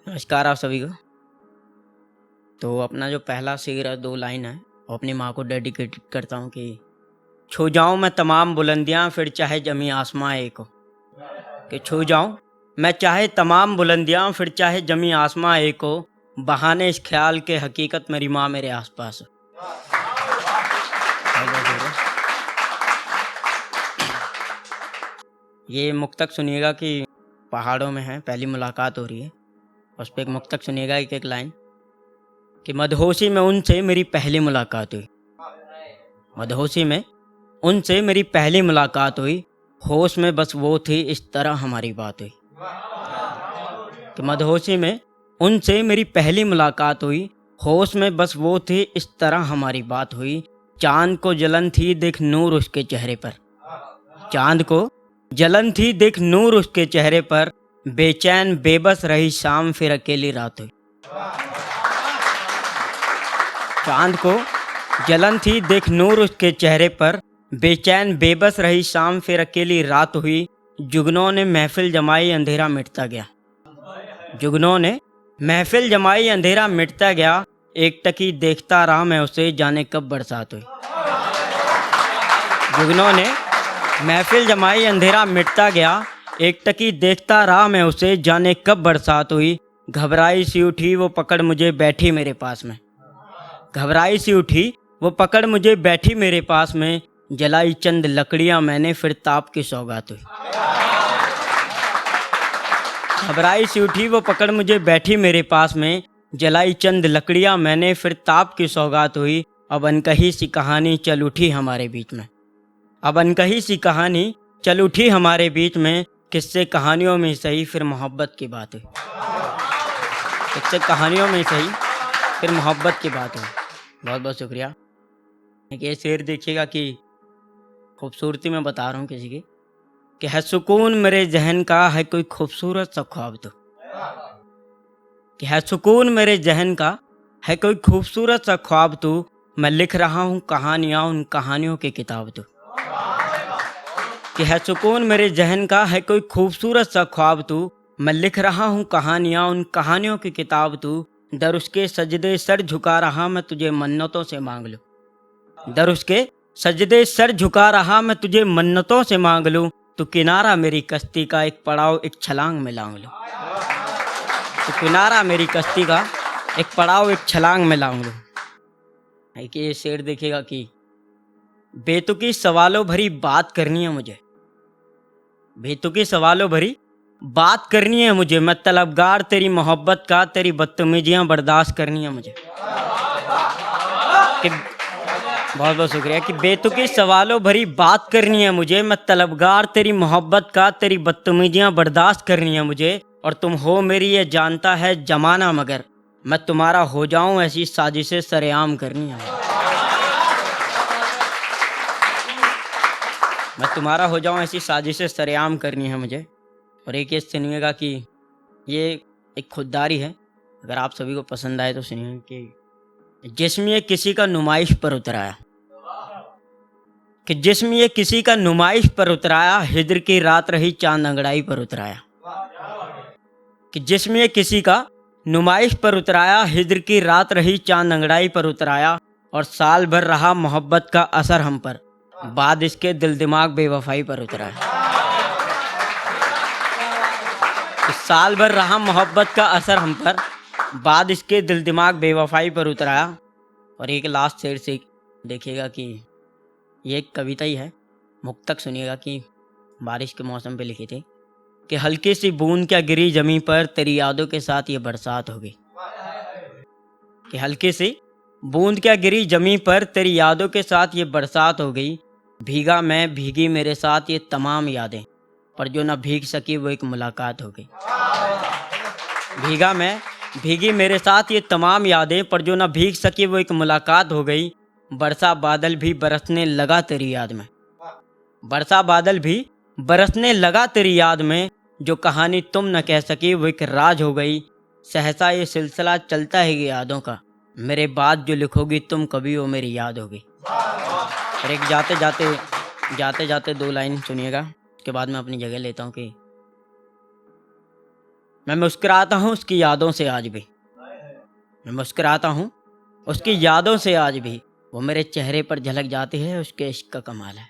नमस्कार आप सभी को। तो अपना जो पहला शेर है, 2 लाइन है, वो अपनी माँ को डेडिकेट करता हूँ कि छू जाऊँ मैं तमाम बुलंदियाँ फिर चाहे जमी आसमां एक हो। कि छू जाऊँ मैं चाहे तमाम बुलंदियाँ फिर चाहे जमी आसमां एक हो, बहाने इस ख्याल के हकीकत मेरी माँ मेरे आसपास हो। बहुत-बहुत शुक्रिया। ये मुक्तक सुनिएगा कि पहाड़ों में है, पहली मुलाकात हो रही है। उस पे एक मुक्तक सुनिएगा, एक-एक लाइन कि मदहोशी में उनसे मेरी पहली मुलाकात हुई। मदहोशी में उनसे मेरी पहली मुलाकात हुई, होश में बस वो थी इस तरह हमारी बात हुई। कि मदहोशी में उनसे मेरी पहली मुलाकात हुई, होश में बस वो थी इस तरह हमारी बात हुई। चांद को जलन थी देख नूर उसके चेहरे पर, चांद को जलन थी देख नूर उसके चेहरे पर, बेचैन बेबस रही शाम फिर अकेली रात हुई। चांद को जलन थी देख नूर उसके चेहरे पर, बेचैन बेबस रही शाम फिर अकेली रात हुई। जुगनों ने महफिल जमाई अंधेरा मिटता गया, जुगनों ने महफिल जमाई अंधेरा मिटता गया। एक टकी देखता रहा मैं उसे जाने कब बरसात हुई। जुगनों ने महफिल जमाई अंधेरा मिटता गया, एक टकी देखता रहा मैं उसे जाने कब बरसात हुई। घबराई सी उठी वो पकड़ मुझे बैठी मेरे पास में, घबराई सी उठी वो पकड़ मुझे बैठी मेरे पास में, जलाई चंद लकड़ियां मैंने फिर ताप की सौगात हुई। घबराई सी उठी वो पकड़ मुझे बैठी मेरे पास में, जलाई चंद लकड़ियां मैंने फिर ताप की सौगात हुई। अब अनकही सी कहानी चल उठी हमारे बीच में, अब अनकही सी कहानी चल उठी हमारे बीच में, किससे कहानियों में सही फिर मोहब्बत की बात हुई। किससे कहानियों में सही फिर मोहब्बत की बात हुई। बहुत बहुत शुक्रिया। ये शेर देखिएगा कि खूबसूरती में बता रहा हूँ किसी की, कि है सुकून मेरे जहन का है कोई खूबसूरत सा ख्वाब तो, कि है सुकून मेरे जहन का है कोई खूबसूरत सा ख्वाब तो, मैं लिख रहा हूँ कहानियाँ उन कहानियों की किताब तो। कि है सुकून मेरे जहन का है कोई खूबसूरत सा ख्वाब तो, मैं लिख रहा हूँ कहानियाँ उन कहानियों की किताब तो। दर उसके सजदे सर झुका रहा मैं तुझे मन्नतों से मांग लूँ, दर उसके सजदे सर झुका रहा मैं तुझे मन्नतों से मांग लूँ। तो किनारा मेरी कश्ती का एक पड़ाव एक छलांग में लांग लूँ, तो किनारा मेरी कश्ती का एक पड़ाव एक छलांग में लांग लूँ। एक ये शेर देखिएगा कि बेतुकी सवालों भरी बात करनी है मुझे, बेतुकी सवालों भरी बात करनी है मुझे, मैं तलबगार तेरी मोहब्बत का, तेरी बदतमीजियाँ बर्दाश्त करनी है मुझे। कि बहुत बहुत शुक्रिया। कि बेतुकी सवालों भरी बात करनी है मुझे, मैं तलबगार तेरी मोहब्बत का, तेरी बदतमीजियाँ बर्दाश्त करनी है मुझे। और तुम हो मेरी ये जानता है जमाना, मगर मैं तुम्हारा हो जाऊं ऐसी साजिशें सरेआम करनी है मुझे। मैं तुम्हारा हो जाऊं ऐसी साजिशें सरेआम करनी है मुझे। और एक ये सुनिएगा कि ये एक खुददारी है, अगर आप सभी को पसंद आए तो सुनिए कि जिस्म ये किसी का नुमाइश पर उतराया, कि जिस्म ये किसी का नुमाइश पर उतराया, हिजर की रात रही चांद अंगड़ाई पर उतराया। कि जिस्म ये किसी का नुमाइश पर उतराया, हिजर की रात रही चांद अंगड़ाई पर उतराया। और साल भर रहा मोहब्बत का असर हम पर, बाद इसके दिल दिमाग बेवफाई पर उतराया। कि साल भर रहा मोहब्बत का असर हम पर, बाद इसके दिल दिमाग बेवफाई पर उतराया। और एक लास्ट शेर से देखिएगा कि ये एक कविता ही है, मुक्तक सुनिएगा कि बारिश के मौसम पे लिखी थी कि हल्की सी बूंद क्या गिरी जमी पर, तेरी यादों के साथ ये बरसात हो गई। कि हल्की सी बूंद क्या गिरी जमी पर, तेरी यादों के साथ ये बरसात हो गई। भीगा मैं भीगी मेरे साथ ये तमाम यादें, पर जो न भीग सकी वो एक मुलाकात हो गई। भीगा मैं भीगी मेरे साथ ये तमाम यादें, पर जो न भीग सकी वो एक मुलाकात हो गई। बरसा बादल भी बरसने लगा तेरी याद में, बरसा बादल भी बरसने लगा तेरी याद में। जो कहानी तुम न कह सकी वो एक राज हो गई। सहसा ये सिलसिला चलता है ये यादों का, मेरे बाद जो लिखोगी तुम कभी वो मेरी याद होगी। और एक जाते जाते 2 लाइन सुनिएगा, उसके बाद मैं अपनी जगह लेता हूँ कि मैं मुस्कुराता हूँ उसकी यादों से आज भी। मैं मुस्कुराता हूँ उसकी यादों से आज भी। वो मेरे चेहरे पर झलक जाती है, उसके इश्क का कमाल है।